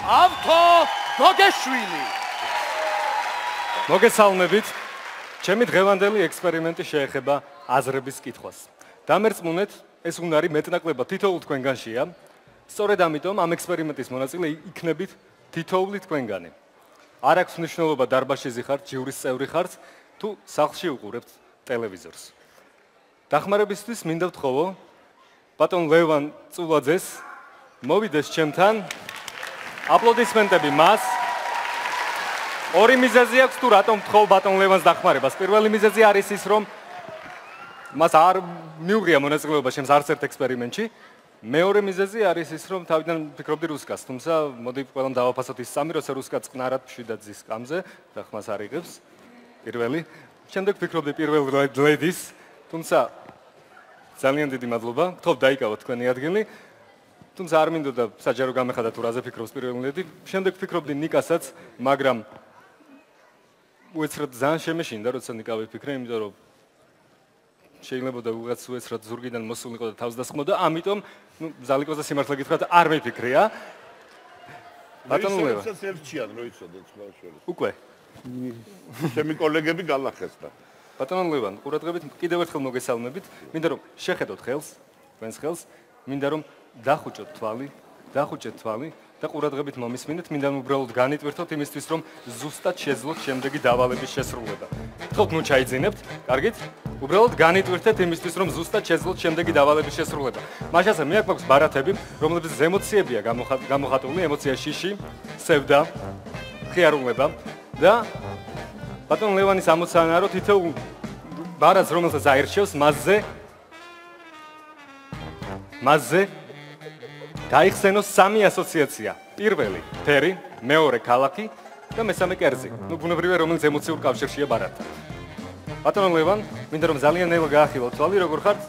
ავთო გოგეშვილი. მოგესალმებით. ჩემი დღევანდელი ექსპერიმენტი შეეხება აზრების კითხვას. დამერწმუნეთ, ეს უნარი მეტნაკლებად თითოეულ თქვენგანშია. სწორედ ამიტომ ამ ექსპერიმენტის მონაწილე იქნებით თითოეული თქვენგანი. არ აქვს მნიშვნელობა დარბაზში ხართ, ჯივრის წევრი ხართ, თუ სახლში უყურებთ ტელევიზორს. დახმარებისთვის მინდა ვთხოვო ბატონ ლევან წულაძეს მოვიდეს ჩემთან. აპლოდისმენტები მას. ორი მიზეზი აქვს თუ რატომ ვთხოვ ბატონ ლევანს დახმარებას. პირველი მიზეზი არის ის, რომ მას არ მიუღია მონაწილეობა ჩემს არც ერთ ექსპერიმენტში. მეორე მიზეზი არის ის, რომ თავიდან ვფიქრობდი რუსკას, თუმცა მოდი ყველამ დავაფასოთ ის სამი, როცა რუსკა წყნარად მშვიდად ზის სკამზე და ხმას არ იღებს. პირველი. შემდეგ ვფიქრობდი პირველ ლედის, თუმცა ძალიან დიდი მადლობა. გთხოვ დაიკავოთ თქვენი ადგილი. თუმცა არ მინდოდა საჯარო გამეხადა თუ რაზე ფიქრობს პირველ ლედი. შემდეგ ვფიქრობდი ნიკასაც, მაგრამ უეცრად ძალიან შემეშინდა, როცა ნიკა ვიფიქრე, იმიტომ რომ შეიძლება და ვიღაც უეცრად ზურგიდან მოსულიყო და თავს დასხმოდა, ამიტომ ზალიკოზე სიმართლე გითხრათ, არ მეფიქრია. ბატონო ლევა. ისე სერჩიან, რო იცოდეთ სხვა შორის. უკვე. ჩემი კოლეგები გალახესდა. ბატონო ლევან, ყურადღებით კიდევ ერთხელ მოგესალმებით. მინდა რომ შეხედოთ ხელს, თქვენს ხელს, მინდა რომ დახუჭოთ თვალი და ყურადღებით მომისმინეთ, მინდა უბრალოდ განიტვირთოთ იმისთვის, რომ ზუსტად შეძლოთ შემდეგი დავალების შესრულება. გთხოვთ, ნუ ჩაიძინებთ, კარგით? უბრალოდ განიტვირთეთ იმისთვის, რომ ზუსტად შეძლოთ შემდეგი დავალების შესრულება. მაშასე მე აქვს ბარათები, რომლებიც ემოციებია გამოხატული, ემოცია შიში, სევდა, ხიარულება და ბატონ ლევანის ამოცანაა, რომ თითოეულ ბარათს, რომელსაც აირჩევს, მასზე დაიხსენოს სამი ასოციაცია. პირველი ფერი, მეორე ქალაქი და მესამე კერძი. ნუ ბუნებრივია, რომელიც ემოციურ კავშირშია ბარათთან. ბატონ ლევან, მინდა რომ ძალიან ნელა გაახილოთ თვალი, როგორ ხართ?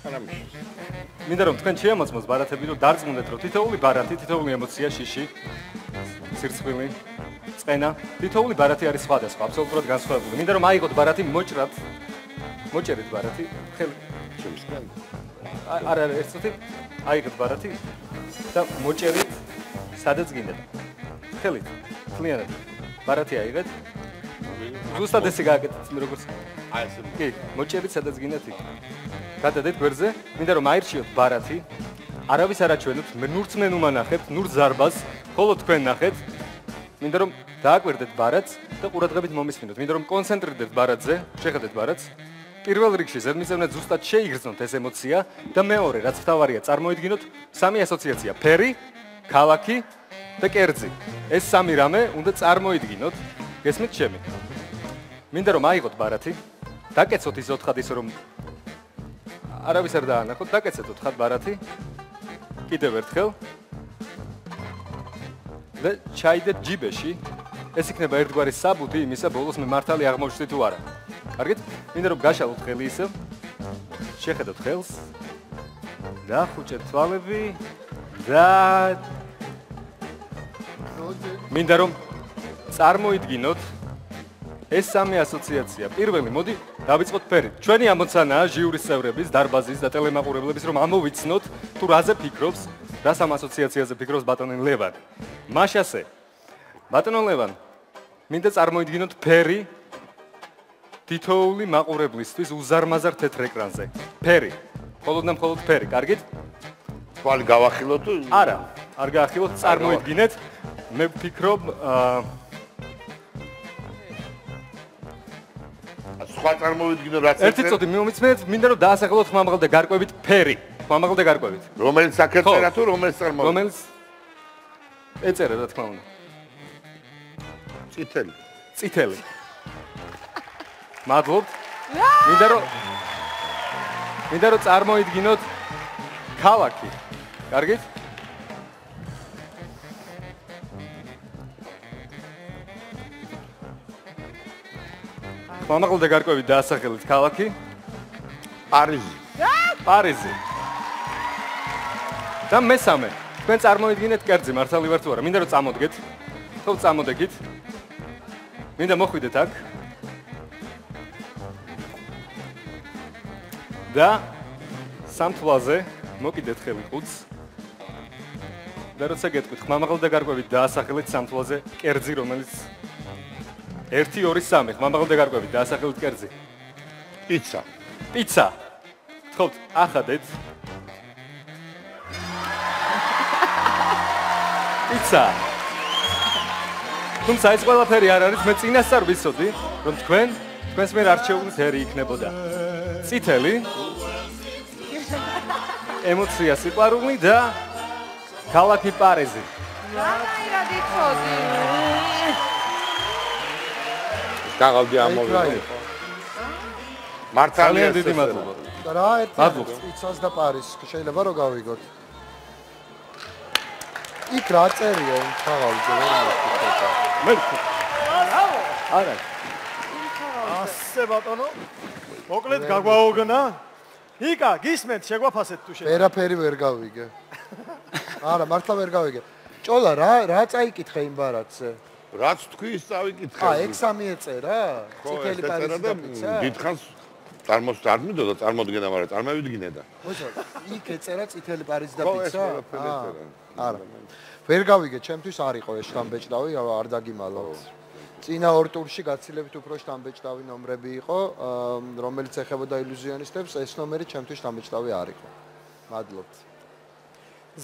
არამიშის. მინდა რომ თქვენ შეამოწმოთ ბარათები, რომ დარწმუნდეთ, რომ თითოეული ბარათი, თითოეული ემოცია, შიში, სირცხვილი, წენა, თითოეული ბარათი არის სხვადასხვა, აბსოლუტურად განსხვავებული. მინდა რომ აიღოთ ბარათი მოჭრად. მოჭერით ბარათი, ხელი ჩემსგან. არა, ერთ წუთი აიღეთ ბარათი და მოჭერით სადაც გინდათ. ხელით, ხლიანად. ბარათი აიღეთ. ზუსტად ესე გააკეთეთ, როგორც აი ესე. კი, მოჭერით სადაც გინდათ იქ. გადადეთ გვერდზე, მინდა რომ აირჩიოთ ბარათი. არავის არ აჩვენოთ, ნურც მე ნუ მანახებთ, ნურც ზარბას, მხოლოდ თქვენ ნახეთ. მინდა რომ დააკვირდეთ ბარათს და ყურადღებით მომისმინოთ. მინდა რომ კონცენტრირდეთ ბარათზე, შეხედეთ ბარათს. პირველ რიგში ზედმიწევნად ზუსტად შეიგრძნოთ ეს ემოცია და მეორე, რაც მთავარია, წარმოიდგინოთ სამი ასოციაცია: ფერი, ქალაქი და კერძი. ეს სამი რამე უნდა წარმოიდგინოთ. გესმით ჩემი? მინდა რომ აიღოთ ბარათი, დაკეცოთ ის ოთხად ისე რომ არავის არ დაანახოთ, დაკეცეთ ოთხად ბარათი. კიდევ ერთხელ. და ჩაიდეთ ჯიბეში. ეს იქნება ერთგვარი საბუთი იმისა, ბოლოს მე მართალი აღმოჩნდი თუ არა. კარგით? მინდა რომ გაშალოთ ხელი ისე. შეხედოთ ხელს. დახუჭეთ თვალები და მინდა რომ წარმოიდგინოთ ეს სამი ასოციაცია. პირველი, მოდი დავიწყოთ ფერით. ჩვენი ამოცანაა ჟიურის წევრების, დარბაზის და ტელემაყურებლების, რომ ამოვიცნოთ თუ რაზე ფიქრობს, რა სამ ასოციაციაზე ფიქრობს ბატონი ლევან. მაშასე, ბატონო ლევან, მინდა წარმოიდგინოთ ფერი თითოეული მაყურებლისთვის უზარმაზარ თეთრ ეკრანზე. ფერი. მხოლოდ და მხოლოდ ფერი, კარგით? თვალი გავახილოთ თუ? არა, არ გაახილოთ, წარმოიდგინეთ. მე ვფიქრობ, სხვა წარმოვიდგინო რაც ერთი წუთი მიმომიცემთ, მინდა რომ დაასახელოთ ხმამაღალ და გარკვევით ფერი. ხმამაღალ და გარკვევით. რომელიც საკერწერა თუ რომელიც წარმოვიდგინო? რომელიც ეწერა რა თქმა უნდა. წითელი. წითელი. მადლობთ. მინდა რომ წარმოიდგინოთ ქალაქი. კარგით? ხმამაღალ და გარკვევით დაასახელეთ ქალაქი. პარიზი. პარიზი. და მესამე, თქვენ წარმოიდგინეთ კერძი, მართალი ვარ თუ არა? მინდა რომ წამოდგეთ. ხო, წამოდეგით. მინდა მოხვიდეთ აქ. და სამ თვალზე მოკიდეთ ხელი ყუთს. და როცა გეტყვით, ხმამაღალი და გარკვევით დაასახელეთ სამთვალზე კერძი, რომელიც 1 2 3 ხმამაღალი და გარკვევით დაასახელეთ კერძი. პიცა. პიცა. თხოვთ, ახადეთ. პიცა. თუმცა ეს ყველაფერი არ არის, მე წინასწარ ვიცოდი, რომ თქვენს მიერ არჩეული ფერი იქნებოდა. წითელი, ემოცია, სიყვარული და ქალაქი პარიზი. რანაირად იცოდი? გაღავდი ამოვიდე. მართალია ძალიან დიდი მადლობა. რა ერთი პიცას და პარიზს შეიძლება რომ გავიგოთ. იქ რა წერია იმ ხაღალზე მე არა ასე ბატონო მოკლედ გაგვაოგნა იკა გისმენთ შეგვაფასეთ თუ შეიძლება ვერაფერი ვერ გავიგე არა მართლა ვერ გავიგე ჭოლა რა წაიკითხე იმ ბარათზე რაც თქვი ის წავიკითხე ექსამი ეწერა წითელი პარიზი და პიცა დიდხანს წარმოსდარმიდო და წარმოდგენა მაგრამ წარმოვიდგინე და ხო იქ ეწერა წითელი პარიზი და პიცა არა ვერ გავიგე ჩემთვის არ იყო ეს შტამბეჭდავი არ დაგიმალავთ წინა ორ ტურში გაცილებით უფრო შტამბეჭდავი ნომრები იყო რომელიც ეხებოდა ილუზიონისტებს ეს ნომერი ჩემთვის შტამბეჭდავი არ იყო მადლობთ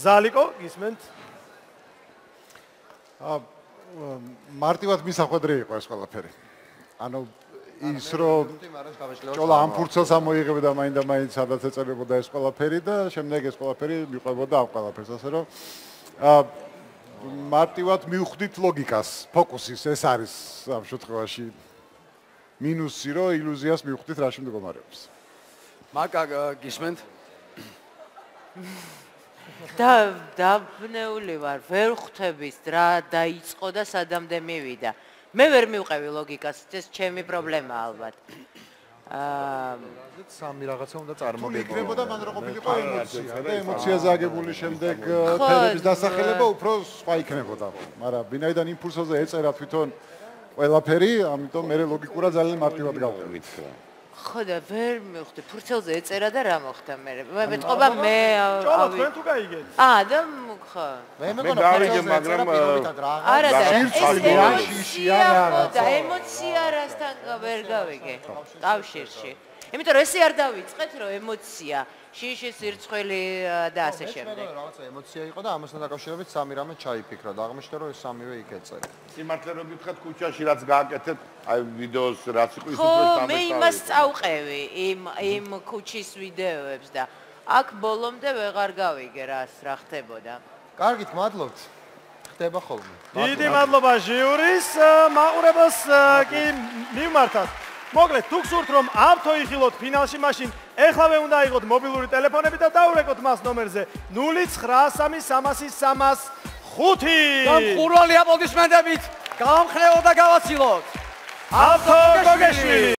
ზალიკო გისმენთ მარტივად მისახვედრი იყო ეს ყველაფერი ანუ ის რომ ჭოლა ამ ფურცელს ამოიღებდა მაინდა-მაინც სადაც ეწერებოდა ეს ყველაფერი და შემდეგ ეს ყველაფერი მიყვებოდა ამ ყველაფერს ასე რომ მარტივად მივხვდით ლოგიკას, ფოკუსის ეს არის ამ შემთხვევაში მინუსი რომ ილუზიას მივხვდით რა შემდგომარეობს. მაკა გისმენთ? დაბნეული ვარ, ვერ ხვდებით რა დაიწყო და სადამდე მივიდა. მე ვერ მივყევი ლოგიკას, ეს ჩემი პრობლემაა ალბათ. სამი რაღაცა უნდა წარმოგებო. იქნებოდა მან რა ყოფილიყო ემოცია და ემოციაზე აგებული შემდეგ ფერების დასახელება უფრო სხვა იქნებოდა. მაგრამ ვინაიდან იმპულსოზე ეწერა თვითონ ყველაფერი, ამიტომ მე ლოგიკურად ძალიან მარტივად გავყვებით. ხო და ვერ მივხვდი, ფურცელზე ეწერა და რა მოხდა მე. მეტყობა მე ჭოლა თქვენ თუ გაიგეთ? და ხო. მე მეგონა გავიგე, მაგრამ არა და შიშია რაღაცა. და ემოცია რასთან ვერ გავიგე. კავშირში. იმიტომ რომ ესე არ დავიწყეთ რომ ემოცია, შიში, სირცხველი და ასე შემდეგ. რაღაცა ემოცია იყო და ამასთან დაკავშირებით სამი რამე ჩაიფიქრა და აღმოჩნდა რომ ეს სამივე იქ ეწერა. სიმართლე რომ გითხრათ ქუჩაში რაც გააკეთეთ, აი ვიდეოს რაც იყო ის ხო, უფრო შტამბეჭდავი. მე იმას წავყევი, იმ ქუჩის ვიდეოებს და აქ ბოლომდე ვეღარ გავიგე რა ხდებოდა. კარგით, მადლობთ. ხდება ხოლმე. დიდი მადლობა ჟიურის, მაყურებელს კი მივმართათ. მოკლედ, თუ გსურთ რომ ამთო იხილოთ ფინალში, მაშინ ეხლავე უნდა აიღოთ მობილური ტელეფონები და დაურეკოთ მას ნომერზე 093003005. გამხურვალი აპლოდისმენტებით გამხნეო და გავაცილოთ. ავთო გოგეშვილი